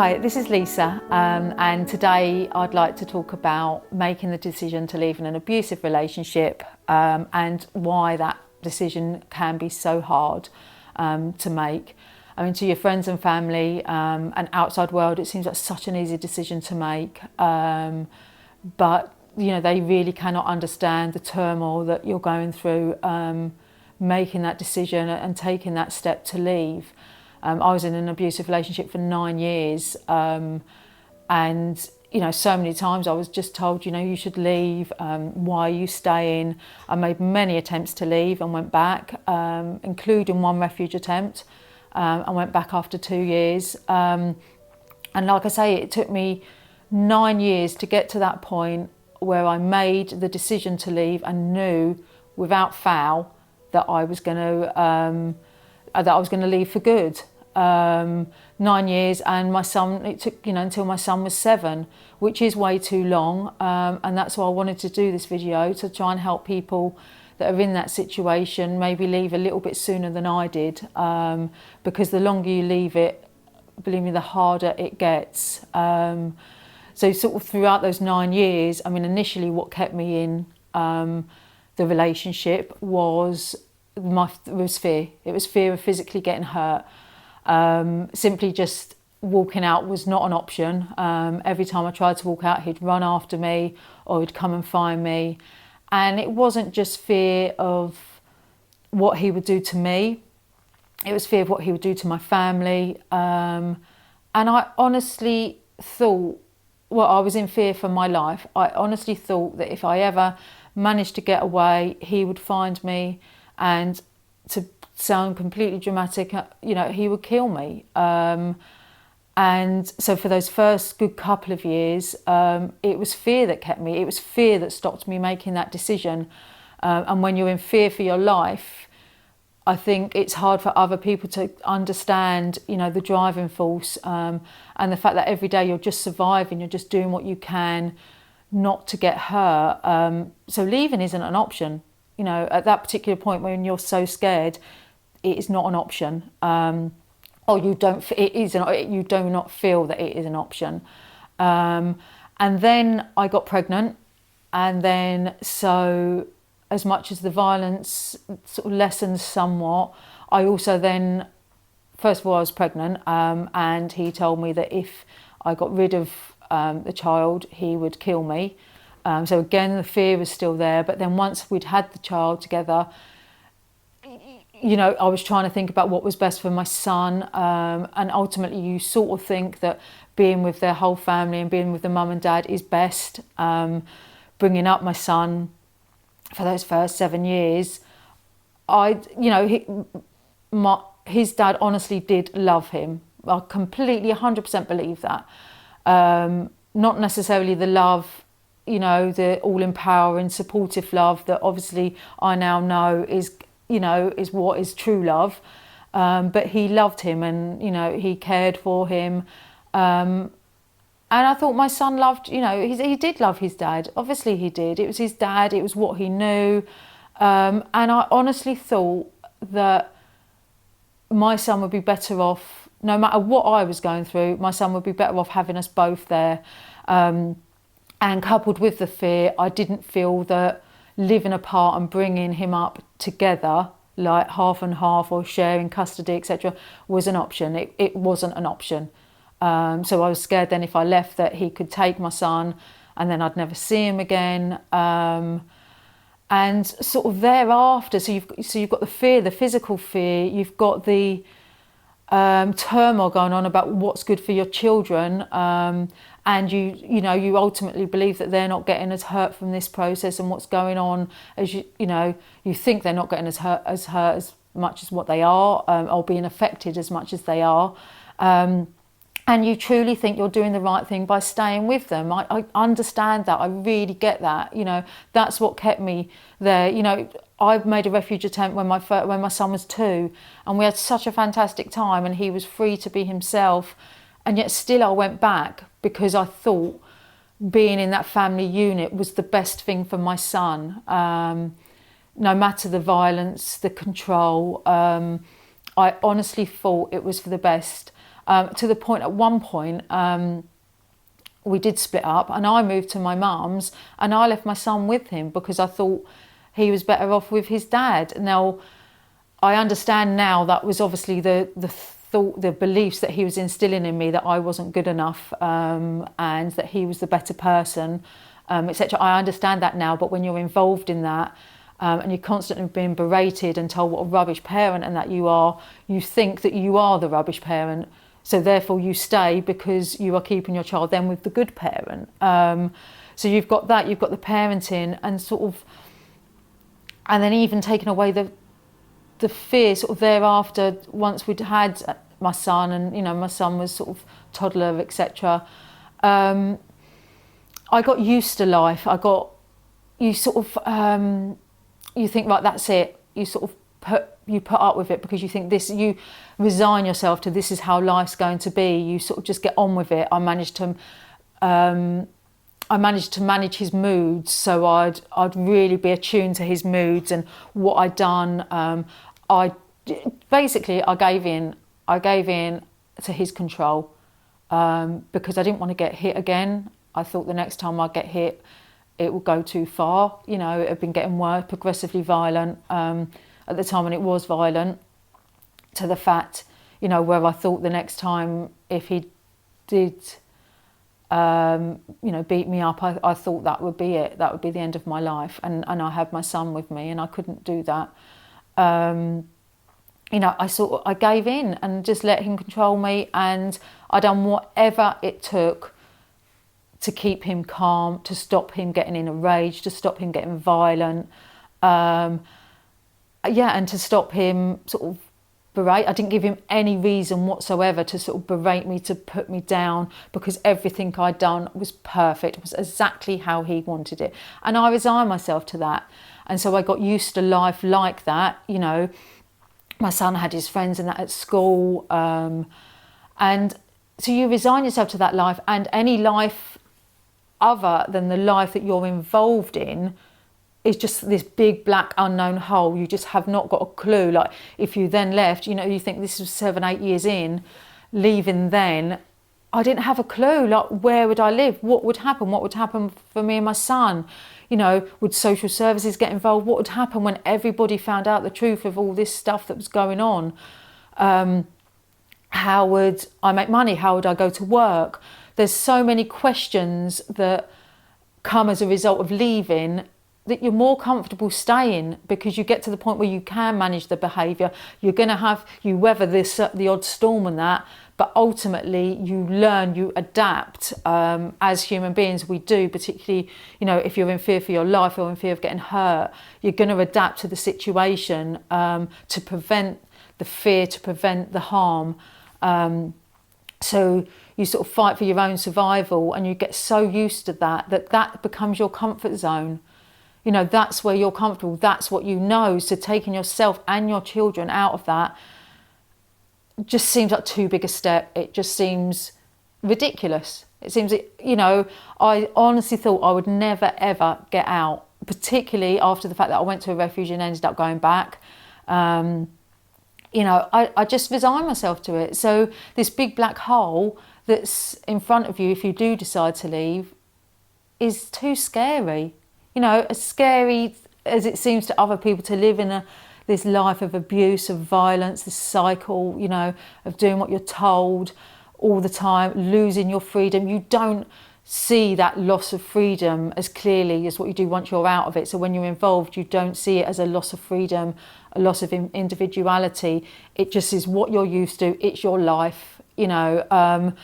Hi, this is Lisa, and today I'd like to talk about making the decision to leave in an abusive relationship and why that decision can be so hard to make. I mean, to your friends and family and outside world, it seems like such an easy decision to make, but you know, they really cannot understand the turmoil that you're going through making that decision and taking that step to leave. I was in an abusive relationship for 9 years, and you know, so many times I was just told, you know, you should leave. Why are you staying? I made many attempts to leave and went back, including one refuge attempt. I went back after 2 years, and like I say, it took me 9 years to get to that point where I made the decision to leave and knew without fail that I was going to leave for good. 9 years, and my son, it took, you know, until my son was 7, which is way too long, and that's why I wanted to do this video, to try and help people that are in that situation maybe leave a little bit sooner than I did, because the longer you leave it, believe me, the harder it gets. So sort of throughout those 9 years, I mean, initially what kept me in the relationship was fear. It was fear of physically getting hurt. Simply just walking out was not an option. Every time I tried to walk out, he'd run after me or he'd come and find me. And it wasn't just fear of what he would do to me. It was fear of what he would do to my family. And I honestly thought, well, I was in fear for my life. I honestly thought that if I ever managed to get away, he would find me, and to sound completely dramatic, you know, he would kill me. And so for those first good couple of years, it was fear that kept me. It was fear that stopped me making that decision. And when you're in fear for your life, I think it's hard for other people to understand, you know, the driving force, and the fact that every day you're just surviving, you're just doing what you can not to get hurt. So leaving isn't an option. You know, at that particular point when you're so scared, it is not an option. Or you do not feel that it is an option. And then I got pregnant, and then so as much as the violence sort of lessened somewhat, I also then, first of all, I was pregnant, and he told me that if I got rid of the child, he would kill me. So again, the fear was still there. But then once we'd had the child together, you know, I was trying to think about what was best for my son. And ultimately, you sort of think that being with their whole family and being with the mum and dad is best. Bringing up my son for those first 7 years, his dad honestly did love him. I completely 100% believe that. Not necessarily the love, you know, the all-empowering, supportive love that obviously I now know is, you know, is what is true love. But he loved him, and, you know, he cared for him. And I thought my son loved, you know, he did love his dad. Obviously he did. It was his dad. It was what he knew. And I honestly thought that my son would be better off, no matter what I was going through, my son would be better off having us both there. And coupled with the fear, I didn't feel that living apart and bringing him up together, like half and half or sharing custody, etc., was an option. It wasn't an option. So I was scared then if I left that he could take my son and then I'd never see him again. And sort of thereafter, so you've got the fear, the physical fear, you've got the turmoil going on about what's good for your children, and you ultimately believe that they're not getting as hurt from this process and what's going on, as you think they're not getting as hurt as much as what they are, or being affected as much as they are, and you truly think you're doing the right thing by staying with them. I understand that. I really get that. You know, that's what kept me there. You know, I made a refuge attempt when my son was 2, and we had such a fantastic time, and he was free to be himself, and yet still I went back because I thought being in that family unit was the best thing for my son. No matter the violence, the control, I honestly thought it was for the best. to the point at one point we did split up, and I moved to my mum's, and I left my son with him because I thought he was better off with his dad. Now, I understand now that was obviously the thought, the beliefs that he was instilling in me, that I wasn't good enough, and that he was the better person, etc. I understand that now, but when you're involved in that, and you're constantly being berated and told what a rubbish parent and that you are, you think that you are the rubbish parent. So therefore you stay because you are keeping your child then with the good parent. So you've got that, you've got the parenting, and sort of, and then even taking away the fear sort of thereafter, once we'd had my son, and you know, my son was sort of toddler, etc. I got used to life. You sort of, you think, right, that's it. You sort of put up with it because you think you resign yourself to this is how life's going to be. You sort of just get on with it. I managed to manage his moods, so I'd really be attuned to his moods and what I'd done. I gave in. I gave in to his control because I didn't want to get hit again. I thought the next time I get hit, it would go too far. You know, it had been getting worse, progressively violent at the time, and it was violent to the fact, you know, where I thought the next time if he did, you know, beat me up, I thought that would be it. That would be the end of my life. And I had my son with me, and I couldn't do that. You know, I gave in and just let him control me, and I done whatever it took to keep him calm, to stop him getting in a rage, to stop him getting violent, and to stop him sort of berate. I didn't give him any reason whatsoever to sort of berate me, to put me down, because everything I'd done was perfect. It was exactly how he wanted it, and I resigned myself to that. And so I got used to life like that. You know, my son had his friends and that at school, and so you resign yourself to that life, and any life other than the life that you're involved in is just this big black unknown hole. You just have not got a clue. Like, if you then left, you know, you think this was 7-8 years in, leaving then, I didn't have a clue. Like, where would I live? What would happen? What would happen for me and my son? You know, would social services get involved? What would happen when everybody found out the truth of all this stuff that was going on? How would I make money? How would I go to work? There's so many questions that come as a result of leaving, that you're more comfortable staying, because you get to the point where you can manage the behaviour. You're going to have, you weather the odd storm and that, but ultimately you learn, you adapt. As human beings, we do, particularly, you know, if you're in fear for your life or in fear of getting hurt, you're going to adapt to the situation to prevent the fear, to prevent the harm. So you sort of fight for your own survival, and you get so used to that becomes your comfort zone. You know, that's where you're comfortable. That's what you know. So taking yourself and your children out of that just seems like too big a step. It just seems ridiculous. It seems, you know, I honestly thought I would never, ever get out, particularly after the fact that I went to a refuge and ended up going back. You know, I just resigned myself to it. So this big black hole that's in front of you if you do decide to leave is too scary. You know, as scary as it seems to other people to live in this life of abuse, of violence, this cycle, you know, of doing what you're told all the time, losing your freedom. You don't see that loss of freedom as clearly as what you do once you're out of it. So when you're involved, you don't see it as a loss of freedom, a loss of individuality. It just is what you're used to. It's your life, you know.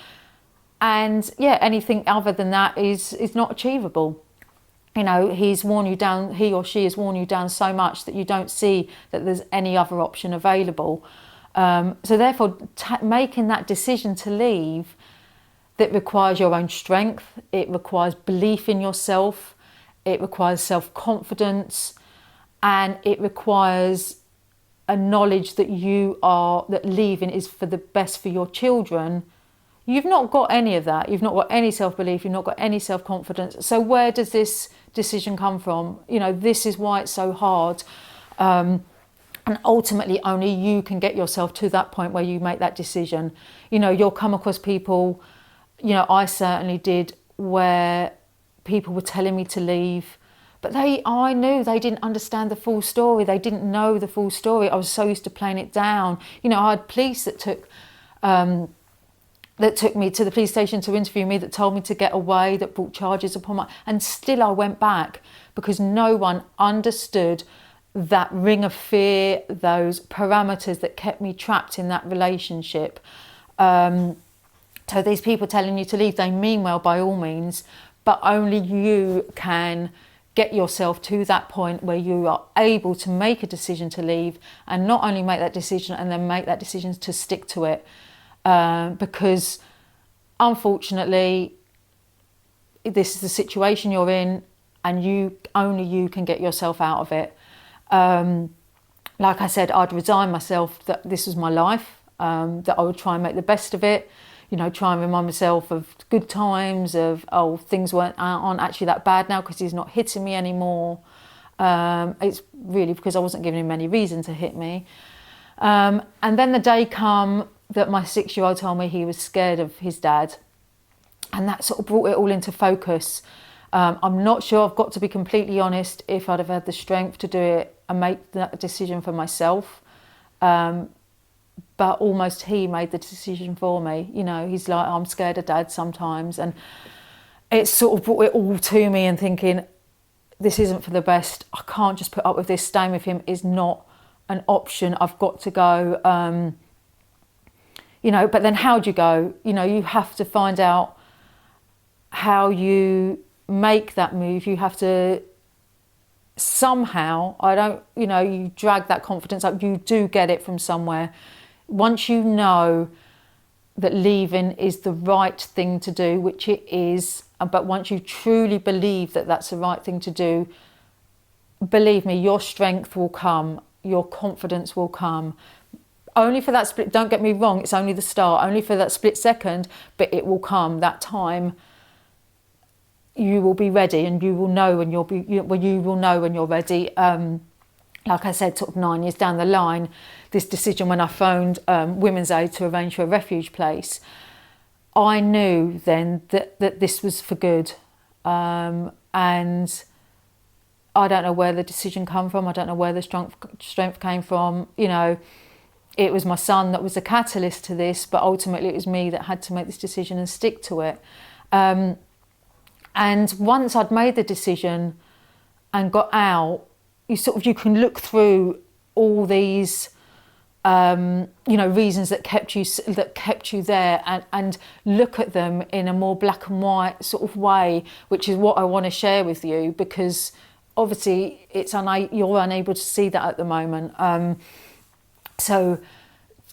And yeah, anything other than that is not achievable. You know, he's worn you down, he or she has worn you down so much that you don't see that there's any other option available. So therefore, making that decision to leave, that requires your own strength, it requires belief in yourself, it requires self-confidence, and it requires a knowledge that that leaving is for the best for your children. You've not got any of that. You've not got any self-belief. You've not got any self-confidence. So where does this decision come from? You know, this is why it's so hard. And ultimately, only you can get yourself to that point where you make that decision. You know, you'll come across people, you know, I certainly did, where people were telling me to leave, but I knew they didn't understand the full story. They didn't know the full story. I was so used to playing it down. You know, I had police that took me to the police station to interview me, that told me to get away, that brought charges upon my... And still I went back, because no one understood that ring of fear, those parameters that kept me trapped in that relationship. So these people telling you to leave, they mean well by all means, but only you can get yourself to that point where you are able to make a decision to leave, and not only make that decision and then make that decision to stick to it. Because unfortunately, this is the situation you're in, and only you can get yourself out of it. Like I said, I'd resigned myself that this was my life, that I would try and make the best of it, you know, try and remind myself of good times, of, oh, things aren't actually that bad now because he's not hitting me anymore. It's really because I wasn't giving him any reason to hit me. And then the day come that my 6-year-old told me he was scared of his dad, and that sort of brought it all into focus. I'm not sure, I've got to be completely honest, if I'd have had the strength to do it and make that decision for myself. But almost he made the decision for me. You know, he's like, I'm scared of dad sometimes. And it sort of brought it all to me, and thinking, this isn't for the best. I can't just put up with this. Staying with him is not an option. I've got to go. You know, but then how do you go? You know, you have to find out how you make that move. You have to somehow, you drag that confidence up. You do get it from somewhere. Once you know that leaving is the right thing to do, which it is, but once you truly believe that that's the right thing to do, believe me, your strength will come, your confidence will come. Only for that split, don't get me wrong, it's only the start, only for that split second, but it will come. That time you will be ready, and you will know when you will know when you're ready. Like I said, sort of 9 years down the line, this decision when I phoned Women's Aid to arrange for a refuge place, I knew then that this was for good. And I don't know where the decision came from. I don't know where the strength came from. You know, it was my son that was the catalyst to this, but ultimately it was me that had to make this decision and stick to it. And once I'd made the decision and got out, you can look through all these reasons that kept you there, and look at them in a more black and white sort of way, which is what I want to share with you, because obviously you're unable to see that at the moment. So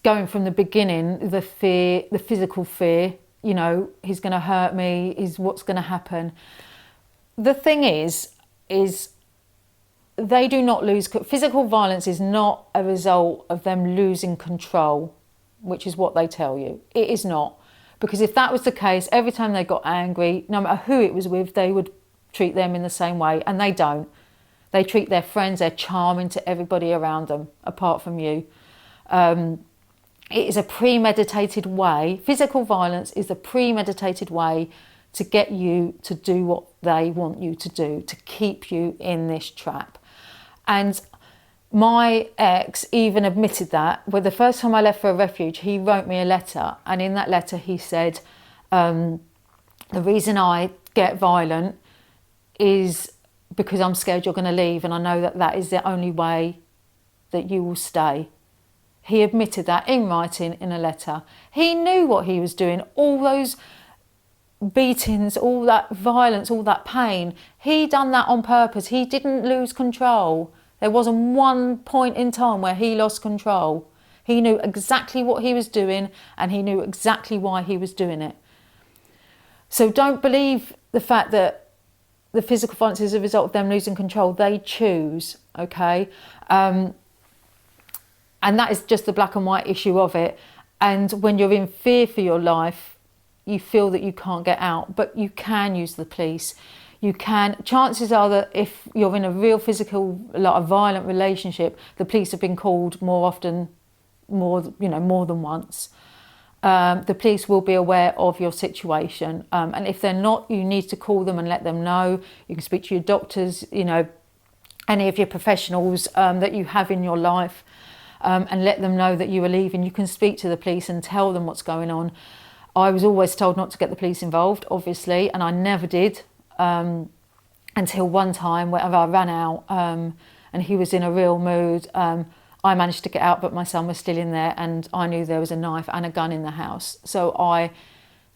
going from the beginning, the fear, the physical fear, you know, he's going to hurt me, is what's going to happen. The thing is they do not lose... Physical violence is not a result of them losing control, which is what they tell you. It is not. Because if that was the case, every time they got angry, no matter who it was with, they would treat them in the same way, and they don't. They treat their friends, they're charming to everybody around them, apart from you. It is a premeditated way. Physical violence is a premeditated way to get you to do what they want you to do, to keep you in this trap. And my ex even admitted that. Well, the first time I left for a refuge, he wrote me a letter, and in that letter he said, the reason I get violent is because I'm scared you're going to leave, and I know that is the only way that you will stay. He admitted that in writing in a letter. He knew what he was doing, all those beatings, all that violence, all that pain. He done that on purpose. He didn't lose control. There wasn't one point in time where he lost control. He knew exactly what he was doing, and he knew exactly why he was doing it. So don't believe the fact that the physical violence is a result of them losing control. They choose, okay? And that is just the black and white issue of it. And when you're in fear for your life, you feel that you can't get out, but you can use the police. chances are that if you're in a real physical, like a violent relationship, the police have been called more often, more than once. The police will be aware of your situation, and if they're not, you need to call them and let them know. You can speak to your doctors, any of your professionals that you have in your life, and let them know that you are leaving. You can speak to the police and tell them what's going on. I was always told not to get the police involved, obviously, and I never did, until one time where I ran out, and he was in a real mood. I managed to get out, but my son was still in there, and I knew there was a knife and a gun in the house. So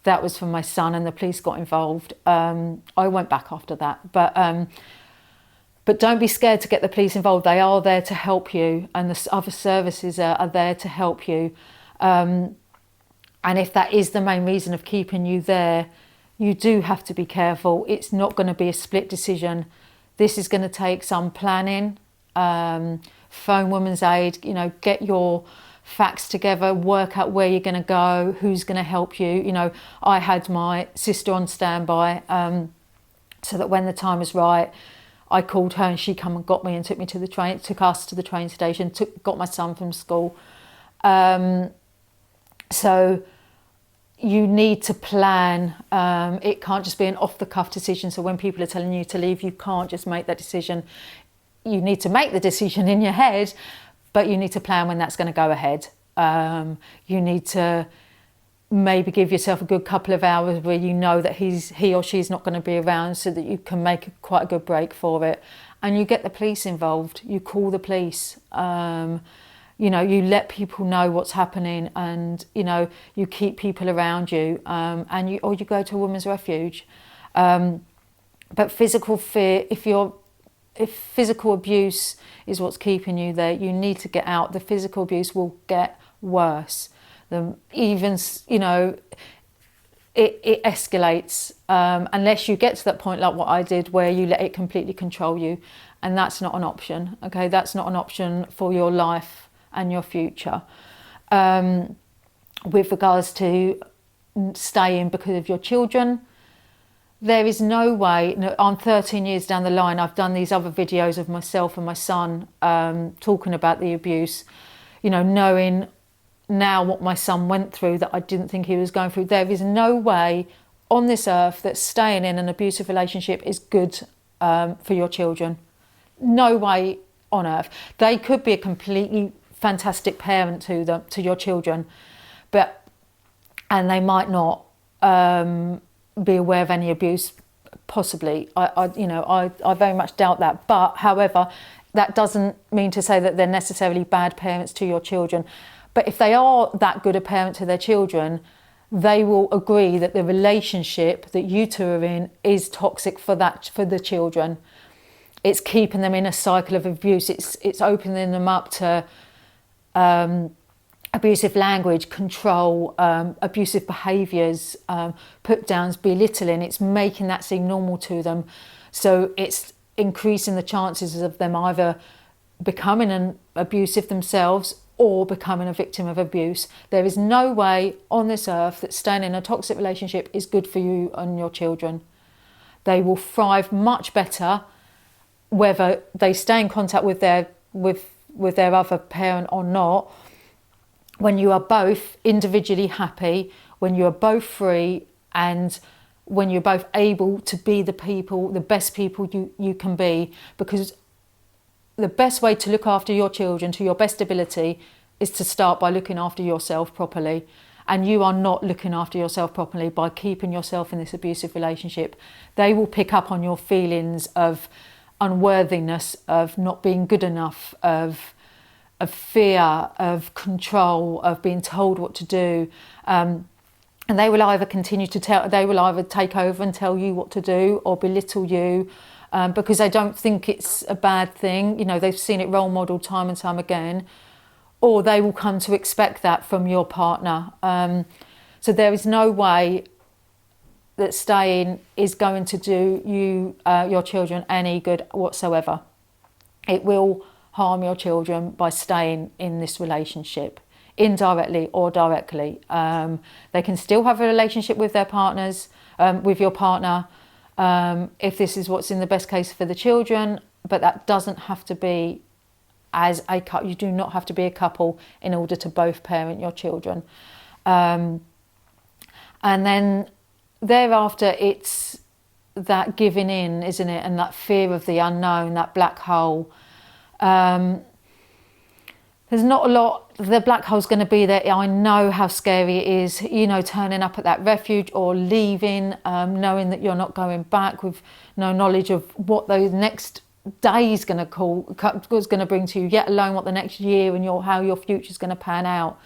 that was for my son, and the police got involved. I went back after that, but don't be scared to get the police involved. They are there to help you, and the other services are there to help you. And if that is the main reason of keeping you there, you do have to be careful. It's not going to be a split decision. This is going to take some planning. Phone Women's Aid, get your facts together, work out where you're going to go, who's going to help you. I had my sister on standby, so that when the time was right, I called her and she come and got me and took us to the train station, got my son from school. So you need to plan. It can't just be an off-the-cuff decision. So when people are telling you to leave, you can't just make that decision. You need to make the decision in your head, but you need to plan when that's going to go ahead. You need to maybe give yourself a good couple of hours where you know that he or she's not going to be around, so that you can make quite a good break for it. And you get the police involved. You call the police. You let people know what's happening, and you keep people around you, and you go to a women's refuge. But physical fear, if physical abuse is what's keeping you there, you need to get out. The physical abuse will get worse. It escalates, unless you get to that point like what I did, where you let it completely control you, and that's not an option. Okay, that's not an option for your life and your future. With regards to staying because of your children, there is no way. I'm 13 years down the line. I've done these other videos of myself and my son talking about the abuse, knowing now what my son went through that I didn't think he was going through. There is no way on this earth that staying in an abusive relationship is good for your children. No way on earth. They could be a completely fantastic parent to your children, and they might not be aware of any abuse, possibly. I very much doubt that. But however, that doesn't mean to say that they're necessarily bad parents to your children. But if they are that good a parent to their children, they will agree that the relationship that you two are in is toxic for the children. It's keeping them in a cycle of abuse. It's opening them up to abusive language, control, abusive behaviours, put downs, belittling. It's making that seem normal to them. So it's increasing the chances of them either becoming an abusive themselves or becoming a victim of abuse. There is no way on this earth that staying in a toxic relationship is good for you and your children. They will thrive much better whether they stay in contact with their other parent or not, when you are both individually happy, when you are both free, and when you're both able to be the best people you can be. Because the best way to look after your children to your best ability is to start by looking after yourself properly. And you are not looking after yourself properly by keeping yourself in this abusive relationship. They will pick up on your feelings of unworthiness, of not being good enough, of fear, of control, of being told what to do. And they will either take over and tell you what to do, or belittle you, because they don't think it's a bad thing. They've seen it role modelled time and time again, or they will come to expect that from your partner. So there is no way that staying is going to do your children any good whatsoever. It will harm your children by staying in this relationship, indirectly or directly. They can still have a relationship with their partners, with your partner, if this is what's in the best case for the children, but that doesn't have to be as a couple. You do not have to be a couple in order to both parent your children. And then thereafter, it's that giving in, isn't it? And that fear of the unknown, that black hole. There's not a lot, the black hole's going to be there. I know how scary it is, turning up at that refuge or leaving, knowing that you're not going back with no knowledge of what those next day is going to bring to you, yet alone what the next year and how your future's going to pan out.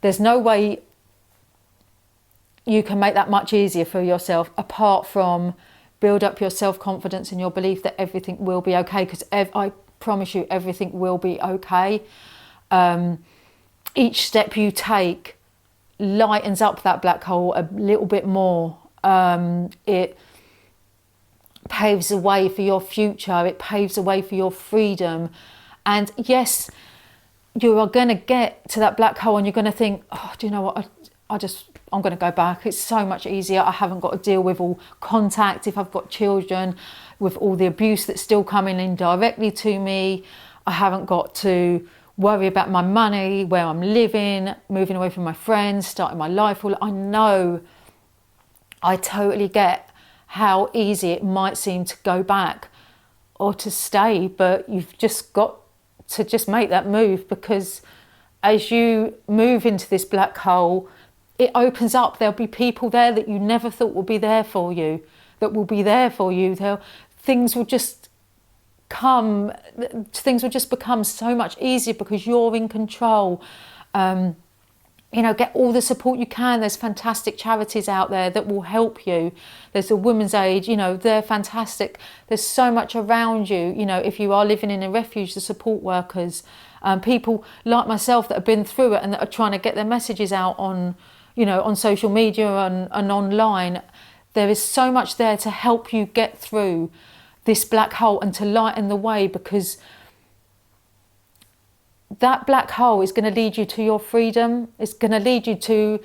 There's no way you can make that much easier for yourself apart from build up your self-confidence and your belief that everything will be okay, because I promise you everything will be okay. Each step you take lightens up that black hole a little bit more. It paves the way for your future. It paves the way for your freedom. And yes, you are going to get to that black hole and you're going to think, oh, do you know what? I'm going to go back. It's so much easier. I haven't got to deal with all contact if I've got children, with all the abuse that's still coming in directly to me. I haven't got to worry about my money, where I'm living, moving away from my friends, starting my life. I know, I totally get how easy it might seem to go back or to stay, but you've just got to just make that move, because as you move into this black hole, it opens up. There'll be people there that you never thought would be there for you, that will be there for you. Things will just become so much easier because you're in control. Get all the support you can. There's fantastic charities out there that will help you. There's a Women's Aid, they're fantastic. There's so much around you. If you are living in a refuge, the support workers, people like myself that have been through it and that are trying to get their messages out on social media and online. There is so much there to help you get through this black hole and to lighten the way, because that black hole is going to lead you to your freedom. It's going to lead you to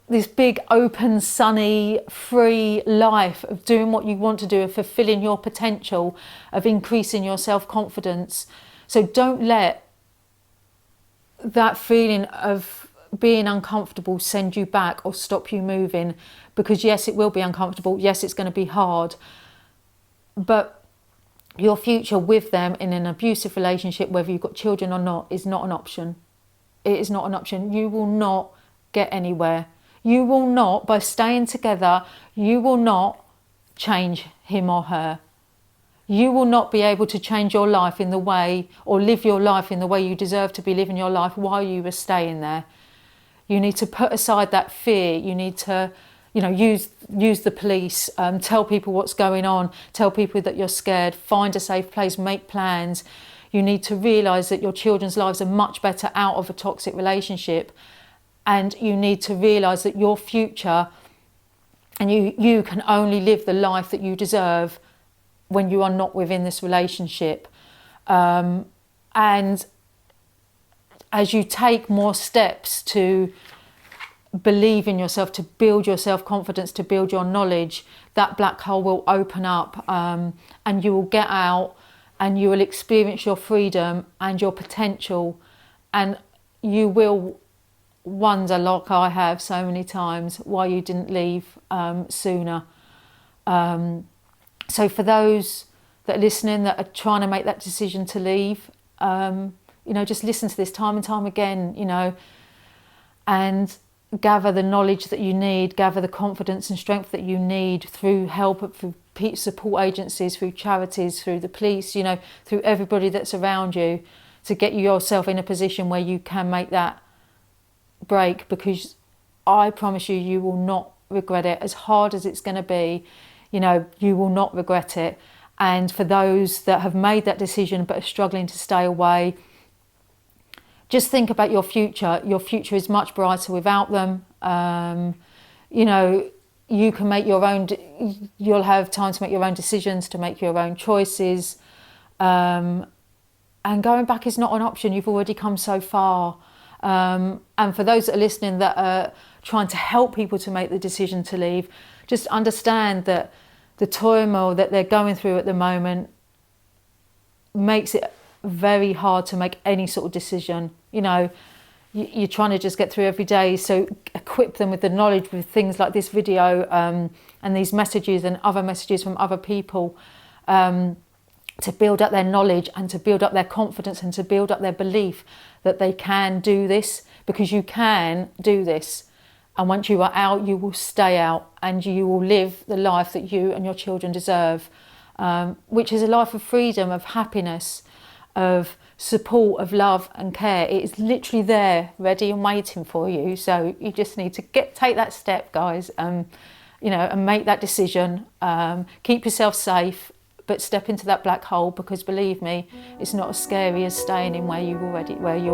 this big, open, sunny, free life of doing what you want to do, of fulfilling your potential, of increasing your self-confidence. So don't let that feeling of being uncomfortable send you back or stop you moving, because yes, it will be uncomfortable. Yes, it's going to be hard. But your future with them in an abusive relationship, whether you've got children or not, is not an option. It is not an option. You will not get anywhere. You will not, by staying together, you will not change him or her. You will not be able to change your life in the way, or live your life in the way you deserve to be living your life while you were staying there. You need to put aside that fear. You need to use the police, tell people what's going on, tell people that you're scared, find a safe place, make plans. You need to realise that your children's lives are much better out of a toxic relationship, and you need to realise that your future, and you can only live the life that you deserve when you are not within this relationship. And as you take more steps to believe in yourself, to build your self-confidence, to build your knowledge, that black hole will open up, and you will get out and you will experience your freedom and your potential, and you will wonder, like I have so many times, why you didn't leave sooner. So for those that are listening, that are trying to make that decision to leave, just listen to this time and time again, and gather the knowledge that you need, gather the confidence and strength that you need through help, through support agencies, through charities, through the police, through everybody that's around you, to get yourself in a position where you can make that break, because I promise you, you will not regret it. As hard as it's going to be, you will not regret it. And for those that have made that decision but are struggling to stay away, just think about your future. Your future is much brighter without them. You can make your own, you'll have time to make your own decisions, to make your own choices. And going back is not an option. You've already come so far. And for those that are listening that are trying to help people to make the decision to leave, just understand that the turmoil that they're going through at the moment makes it very hard to make any sort of decision. You know, you're trying to just get through every day, so equip them with the knowledge with things like this video and these messages and other messages from other people, to build up their knowledge and to build up their confidence and to build up their belief that they can do this, because you can do this. And once you are out, you will stay out and you will live the life that you and your children deserve, which is a life of freedom, of happiness, of support, of love and care. It is literally there, ready and waiting for you. So you just need to take that step, guys, you know, and make that decision. Keep yourself safe, but step into that black hole, because believe me, it's not as scary as staying in where you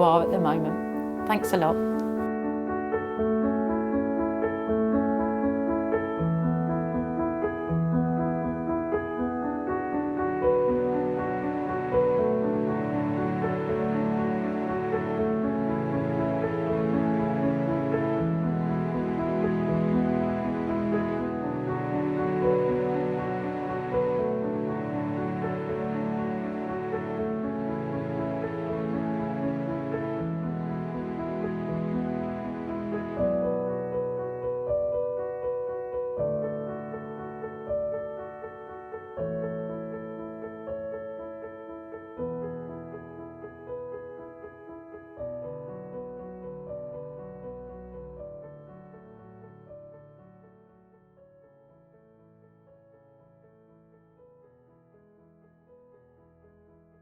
are at the moment. Thanks a lot.